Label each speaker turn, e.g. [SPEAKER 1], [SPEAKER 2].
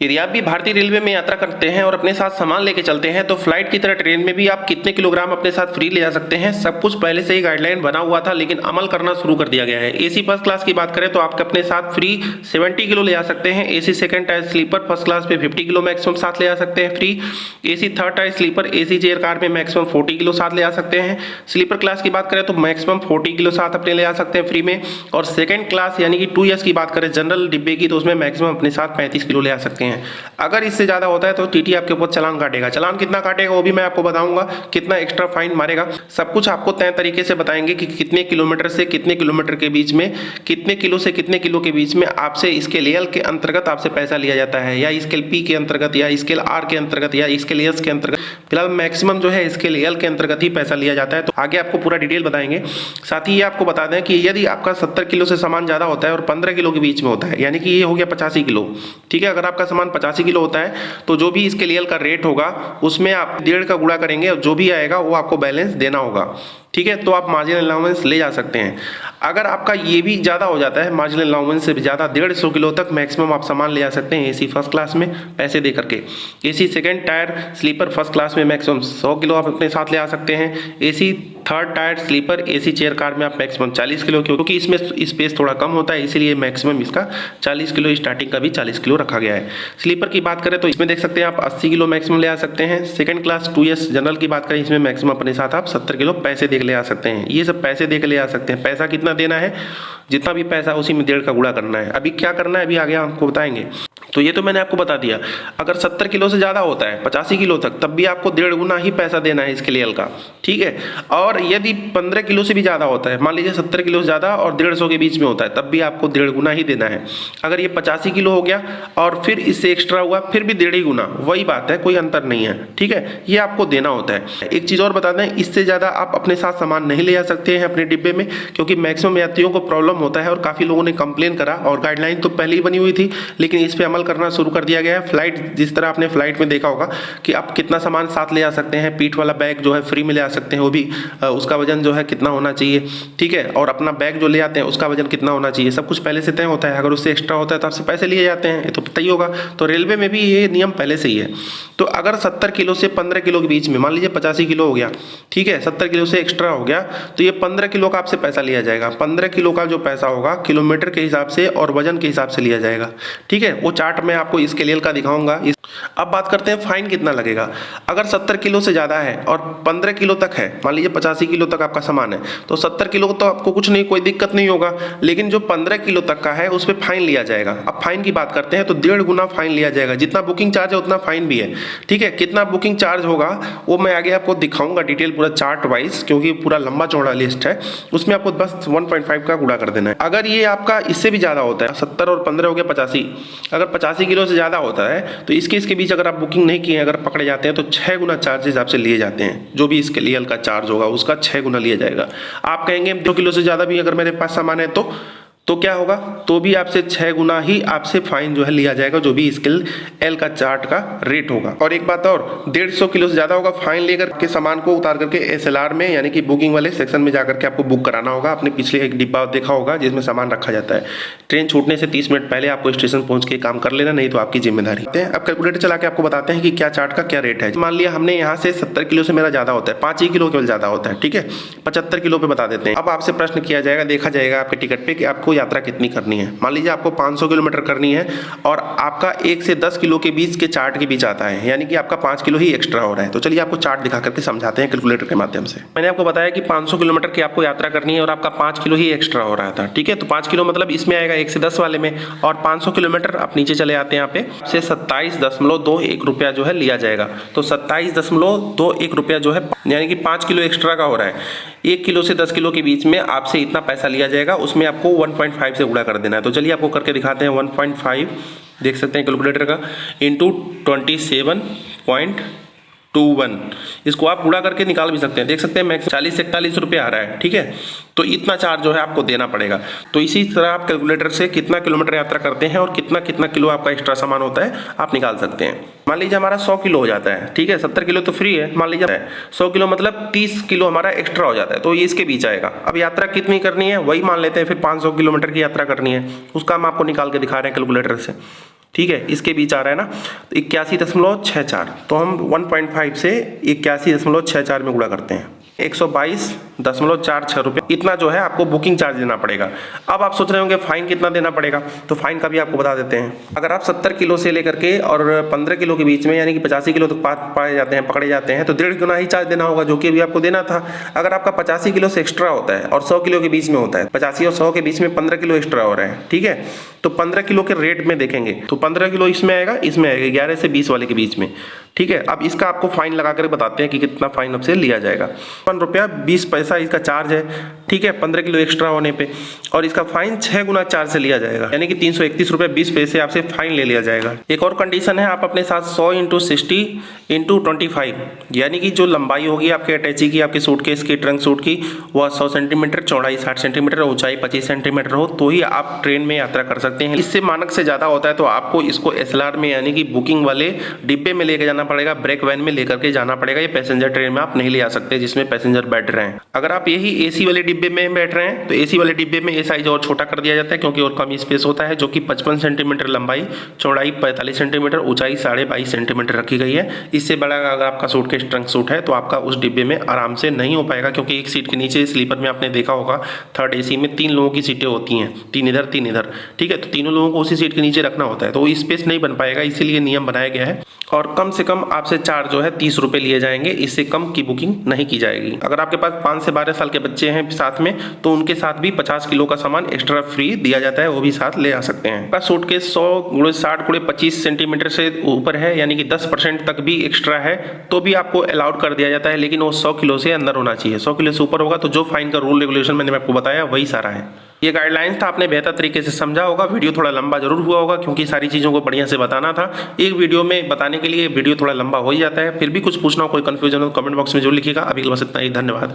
[SPEAKER 1] यदि आप भी भारतीय रेलवे में यात्रा करते हैं और अपने साथ सामान लेके चलते हैं तो फ्लाइट की तरह ट्रेन में भी आप कितने किलोग्राम अपने साथ फ्री ले जा सकते हैं। सब कुछ पहले से ही गाइडलाइन बना हुआ था, लेकिन अमल करना शुरू कर दिया गया है। एसी फर्स्ट क्लास की बात करें तो आप अपने साथ फ्री 70 किलो ले जा सकते हैं। AC second tier sleeper first class में 50 किलो मैक्सिमम साथ ले जा सकते हैं free. AC third tier sleeper AC chair car में मैक्सिमम 40 किलो साथ ले जा सकते हैं। स्लीपर क्लास की बात करें तो मैक्सिमम 40 किलो साथ अपने ले जा सकते हैं फ्री में। और सेकंड क्लास यानी कि 2 की बात करें जनरल डिब्बे की, तो उसमें मैक्सिमम अपने साथ 35 किलो ले जा सकते हैं। अगर इससे ज्यादा होता है तो टीटी आपके ऊपर चालान काटेगा। चालान कितना काटेगा वो भी मैं आपको बताऊंगा, कितना एक्स्ट्रा फाइन मारेगा, सब कुछ आपको तय तरीके से बताएंगे कि कितने किलोमीटर से कितने किलोमीटर के बीच में, कितने किलो से कितने किलो के बीच में आपसे स्केल एल के अंतर्गत आपसे पैसा लिया जाता है, या स्केल पी के अंतर्गत, या स्केल आर के अंतर्गत, या स्केल एस के अंतर्गत। फिलहाल मैक्सिमम जो है स्केल एल के अंतर्गत ही पैसा लिया जाता है। तो आगे आपको पूरा डिटेल बताएंगे। साथ ही ये आपको बता दें कि यदि आपका 70 किलो से सामान ज्यादा होता है और 15 किलो के बीच में होता है, यानी कि ये हो गया 85 किलो, ठीक है। अगर आपका सामान 85 किलो होता है तो जो भी इसके लिए का रेट होगा उसमें आप 1.5 का गुणा करेंगे और जो भी आएगा वो आपको बैलेंस देना होगा, ठीक है। तो आप मार्जिन अलाउंस ले जा सकते हैं। अगर आपका ये भी ज़्यादा हो जाता है, मार्जिन अलाउंस से भी ज़्यादा 150 किलो तक मैक्सिमम आप सामान ले जा सकते हैं एसी फर्स्ट क्लास में पैसे दे करके। AC second tier sleeper first class में मैक्सिमम 100 किलो आप अपने साथ ले आ सकते हैं। AC third tier sleeper AC chair car में आप मैक्सिमम 40 किलो, क्योंकि इसमें स्पेस थोड़ा कम होता है इसीलिए मैक्सिमम इसका 40 किलो, स्टार्टिंग का भी 40 किलो रखा गया है। स्लीपर की बात करें तो इसमें देख सकते हैं आप 80 किलो मैक्सिमम ले आ सकते हैं। सेकंड क्लास 2S जनरल की बात करें, इसमें मैक्सिमम अपने साथ आप 70 किलो पैसे दे ले आ सकते हैं। ये सब पैसे दे के ले आ सकते हैं। पैसा कितना देना है, जितना भी पैसा उसी में 1.5 का गुणा करना है। अभी क्या करना है अभी आगे आपको बताएंगे। तो ये तो मैंने आपको बता दिया। अगर 70 किलो से ज्यादा होता है 85 किलो तक, तब भी आपको 1.5 गुना ही पैसा देना है इसके लिए का, ठीक है। और यदि 15 किलो से भी ज्यादा होता है, मान लीजिए 70 किलो से ज्यादा और 150 के बीच में होता है, तब भी आपको 1.5 गुना ही देना है। अगर ये 85 किलो हो गया और फिर इससे एक्स्ट्रा हुआ, फिर भी 1.5 गुना, वही बात है, कोई अंतर नहीं है, ठीक है। ये आपको देना होता है। एक चीज और बता दें, इससे ज्यादा आप अपने साथ सामान नहीं ले जा सकते हैं अपने डिब्बे में, क्योंकि मैक्सिमम यात्रियों को प्रॉब्लम होता है और काफी लोगों ने कंप्लेन करा। और गाइडलाइन तो पहले ही बनी हुई थी, लेकिन इस पर अमल करना शुरू कर दिया गया है। फ्लाइट, जिस तरह आपने फ्लाइट में देखा होगा कि आप कितना सामान साथ ले आ सकते हैं, पीठ वाला बैग जो है फ्री में ले आ सकते हैं, वो भी उसका वजन जो है कितना होना चाहिए, ठीक है। और अपना बैग जो ले आते हैं उसका वजन कितना होना चाहिए, सब कुछ पहले से तय होता है। अगर उससे एक्स्ट्रा होता है तो आपसे पैसे लिए जाते हैं, ये तो पता ही होगा। तो रेलवे में भी ये नियम पहले से ही है। तो अगर 70 किलो से 15 किलो के बीच में, मान लीजिए 85 किलो हो गया, ठीक है, 70 किलो से एक्स्ट्रा हो गया, तो ये 15 किलो का आपसे पैसा लिया जाएगा। 15 किलो का जो पैसा होगा किलोमीटर के हिसाब से और वजन के हिसाब से लिया जाएगा, ठीक है। वो चार्ट मैं आपको इसके लिए का दिखाऊंगा। अब बात करते हैं फाइन कितना लगेगा। अगर 70 किलो से ज्यादा है और 15 किलो तक है, मान लीजिए 85 किलो तक आपका सामान है, तो 70 किलो तो आपको कुछ नहीं, कोई दिक्कत नहीं होगा। लेकिन जो 15 किलो तक का है उस पर फाइन लिया जाएगा। अब फाइन की बात करते हैं तो 1.5 गुना फाइन लिया जाएगा। जितना बुकिंग चार्ज है उतना फाइन भी है, ठीक है। कितना बुकिंग चार्ज होगा वो मैं आगे आपको दिखाऊंगा डिटेल, पूरा चार्ट वाइज, क्योंकि पूरा लंबा चौड़ा लिस्ट है। उसमें आपको बस 1.5 का गुणा कर देना है। अगर ये आपका इससे भी ज्यादा होता है, 70 और 15 हो गया 85, अगर 85 किलो से ज्यादा होता है तो इसके बीच अगर आप बुकिंग नहीं किए, अगर पकड़े जाते हैं तो 6 गुना चार्जेस आपसे लिए जाते हैं। जो भी इसके लिए का चार्ज होगा उसका 6 गुना लिया जाएगा। आप कहेंगे 2 किलो से ज्यादा भी अगर मेरे पास सामान है तो क्या होगा, तो भी आपसे 6 गुना ही आपसे फाइन जो है लिया जाएगा, जो भी स्केल एल का चार्ट का रेट होगा। और एक बात और, 150 किलो से ज्यादा होगा, फाइन लेकर के सामान को उतार करके SLR में यानी कि बुकिंग वाले सेक्शन में जाकर के आपको बुक कराना होगा। आपने पिछले एक डिब्बा देखा होगा जिसमें सामान रखा जाता है। ट्रेन छूटने से 30 मिनट पहले आपको स्टेशन पहुंच के काम कर लेना, नहीं तो आपकी जिम्मेदारी। अब कैलकुलेटर चला के आपको बताते हैं कि क्या चार्ट का क्या रेट है। मान लिया हमने यहाँ से 70 किलो से मेरा ज्यादा होता है, 5 ही किलो केवल ज्यादा होता है, ठीक है, 75 किलो पे बता देते हैं। अब आपसे प्रश्न किया जाएगा, देखा जाएगा आपके टिकट पे कि आपको यात्रा कितनी करनी है। मान लीजिए आपको 500 किलोमीटर करनी है और आपका 1 से 10 किलो के बीच के चार्ट के बीच आता है, यानी कि आपका 5 किलो ही एक्स्ट्रा हो रहा है। तो चलिए आपको चार्ट दिखा करके समझाते हैं कैलकुलेटर के माध्यम से। मैंने आपको बताया कि 500 किलोमीटर की आपको यात्रा करनी है और आपका 5 किलो ही एक्स्ट्रा हो रहा था, ठीक है। तो 5 किलो मतलब इसमें आएगा 1 से 10 वाले में, और 500 किलोमीटर आप नीचे चले आते हैं यहाँ पे, से 27.21 रुपया जो है लिया जाएगा। तो 27.21 रुपया जो है, यानी कि 5 किलो एक्स्ट्रा का हो रहा है। 1 किलो से 10 किलो के बीच में आपसे इतना पैसा लिया जाएगा, उसमें आपको 1.5 से गुणा कर देना है। तो चलिए आपको करके दिखाते हैं। 1.5 देख सकते हैं कैलकुलेटर का, इंटू 27.21, इसको आप गुणा करके निकाल भी सकते हैं। देख सकते हैं मैक्स 40 से 41 रुपये आ रहा है, ठीक है। तो इतना चार्ज जो है आपको देना पड़ेगा। तो इसी तरह आप कैलकुलेटर से कितना किलोमीटर यात्रा करते हैं और कितना कितना किलो आपका एक्स्ट्रा सामान होता है आप निकाल सकते हैं। मान लीजिए हमारा 100 किलो हो जाता है, ठीक है, 70 किलो तो फ्री है, मान लीजिए 100 किलो मतलब 30 किलो हमारा एक्स्ट्रा हो जाता है, तो ये इसके बीच आएगा। अब यात्रा कितनी करनी है वही मान लेते हैं, फिर 500 किलोमीटर की यात्रा करनी है, उसका हम आपको निकाल के दिखा रहे हैं कैलकुलेटर से। ठीक है, इसके बीच आ रहा है ना, तो 81.64, तो हम 1.5 से 81.64 में गुणा करते हैं, 122.46 रुपये, इतना जो है आपको बुकिंग चार्ज देना पड़ेगा। अब आप सोच रहे होंगे फाइन कितना देना पड़ेगा, तो फाइन का भी आपको बता देते हैं। अगर आप 70 किलो से लेकर के और 15 किलो के बीच में यानी कि 85 किलो तक पकड़े जाते हैं तो 1.5 गुना ही चार्ज देना होगा, जो कि अभी आपको देना था। अगर आपका 85 किलो से एक्स्ट्रा होता है और 100 किलो के बीच में होता है, 85 और 100 के बीच में 15 किलो एक्स्ट्रा हो रहा है, ठीक है, तो 15 किलो के रेट में देखेंगे तो 15 किलो इसमें आएगा, 11 से 20 वाले के बीच में, ठीक है। अब इसका आपको फाइन लगा कर बताते हैं कि कितना फाइन आपसे लिया जाएगा। ₹1.20 इसका चार्ज है, ठीक है, 15 किलो एक्स्ट्रा होने पे, और इसका फाइन 6 गुना चार्ज से लिया जाएगा, यानी कि ₹331.20 आपसे फाइन ले लिया जाएगा। एक और कंडीशन है, आप अपने साथ 100 × 60 × 25 यानी कि जो लंबाई होगी आपके अटैची की, आपके सूटकेस की, ट्रंक सूट की, वह 100 सेंटीमीटर, चौड़ाई 60 सेंटीमीटर, ऊंचाई 25 सेंटीमीटर हो तो ही आप ट्रेन में यात्रा कर सकते हैं। इससे मानक से ज़्यादा होता है तो आपको इसको SLR में यानी कि बुकिंग वाले डिब्बे में लेके जाना पड़ेगा, ब्रेक वैन में लेकर के जाना पड़ेगा। ये पैसेंजर ट्रेन में आप नहीं ले आ सकते जिसमें पैसेंजर बैठ रहे हैं। अगर आप यही AC वाले डिब्बे में बैठ रहे हैं तो AC वाले डिब्बे में ये साइज और छोटा कर दिया जाता है, क्योंकि और कम स्पेस होता है, जो कि 55 सेंटीमीटर लंबाई, चौड़ाई 45 सेंटीमीटर, ऊंचाई 22.5 सेंटीमीटर रखी गई है। इससे बड़ा अगर आपका सूटकेस ट्रंक सूट है तो आपका उस डिब्बे में आराम से नहीं हो पाएगा, क्योंकि एक सीट के नीचे स्लीपर में आपने देखा होगा 3rd AC में 3 लोगों की सीटें होती हैं, 3 इधर 3 इधर, ठीक है, तो तीनों लोगों को उसी सीट के नीचे रखना होता है, तो वो स्पेस नहीं बन पाएगा, इसीलिए नियम बनाया गया है। और कम से कम आपसे चार्ज जो है 30 रुपये लिए जाएंगे, इससे कम की बुकिंग नहीं की जाएगी। अगर आपके पास 5 से 12 साल के बच्चे हैं साथ में तो उनके साथ भी 50 किलो का सामान एक्स्ट्रा फ्री दिया जाता है, वो भी साथ ले आ सकते हैं। आपका सूटकेस 100 × 60 × 25 सेंटीमीटर से ऊपर है, यानी कि 10% तक भी एक्स्ट्रा है तो भी आपको अलाउड कर दिया जाता है, लेकिन वो 100 किलो से अंदर होना चाहिए। 100 किलो से ऊपर होगा तो जो फाइन का रूल रेगुलेशन मैंने आपको बताया वही सारा है। ये गाइडलाइंस था, आपने बेहतर तरीके से समझा होगा। वीडियो थोड़ा लंबा जरूर हुआ होगा क्योंकि सारी चीज़ों को बढ़िया से बताना था। एक वीडियो में बताने के लिए वीडियो थोड़ा लंबा हो ही जाता है। फिर भी कुछ पूछना हो, कोई कंफ्यूजन हो तो कमेंट बॉक्स में जरूर लिखिएगा। अभी के लिए बस इतना ही, धन्यवाद।